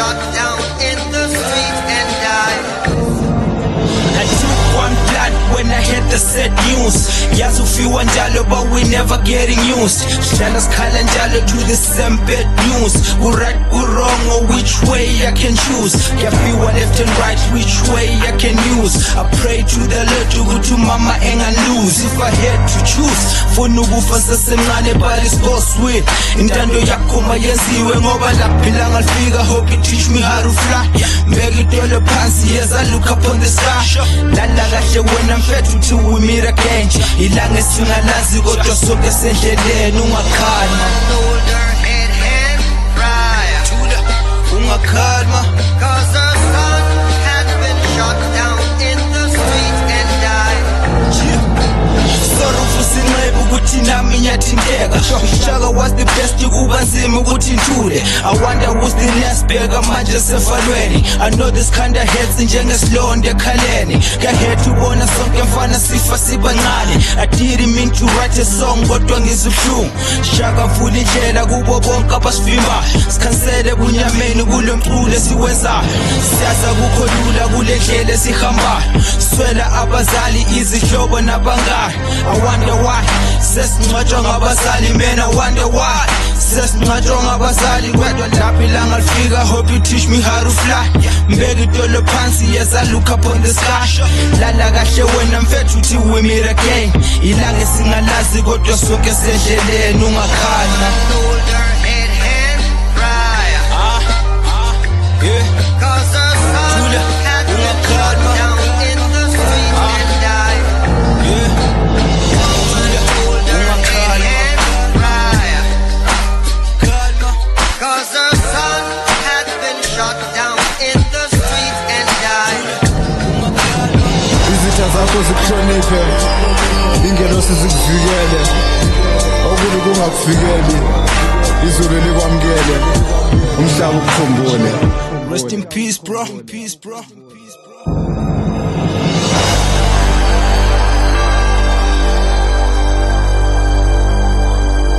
shot down in the street and died. I took one blood when I heard the sad news. Yazufiwa njalo but we never getting used. Shana skhala njalo to the same bad news. Who right, who wrong, or which way I can choose. Yafiwa left and right, which way I can use. I pray to the Lord to mama and lose. If I had to choose, for nukufa sasemncane but it's God's will. Intando yakho mayenziwe ngoba laphila ngalifika. Hope it teach me how to fly. Mbeki idolo phansi as I look up on the sky. Lala kahle wena mfethu till we meet again. Ilanga esingalazi kodwa sonke sendleleni ungakhalma. Hold her head and cry. Ungakhalma. Cause her son had been shot down in the street and died. Sorry fusinqebe ukuthi nami nyathinteka. Shaka was the best kuba nzima ukuthi nthule. I wonder who's the next bheka manje sefalweni. I know this kinda hurts njengesilonda ekhaleni. Kahead ubona sonke mfana sifa sibancane. I didn't mean to write a song kodwa ngizibuhlungu. Shaka vula indlela kubo bonke abasivimbayo. Sikhansele bunyameni kulo mculo esiwenzayo. Siyaza kukho lula kule ndlela esihambayo. Swela abazali izihlobo nabangani. I wonder why sesingcwatshwa ngabazali man. I wonder why sesingcwatshwa ngabazali kodwa lapho ilanga lifika. Hope you teach me how to fly. Mbeki idolo phansi as I look up on the sky. Lala kahle wena mfethu till we meet again. Ilanga esingalazi kodwa sonke sendleleni ungakhalma. Hold her head and cry. Cause her son had been shot down in the street and died. Hold her head and cry. Cause her son had been shot down in the street and died. Izitha zakho zikuhloniphe, ingelosi zikuvikele, okubi kungakufikeli, izulu likwamukele, umhlaba ukukhumbule. Rest in peace, bro. Peace, bro. Peace, bro.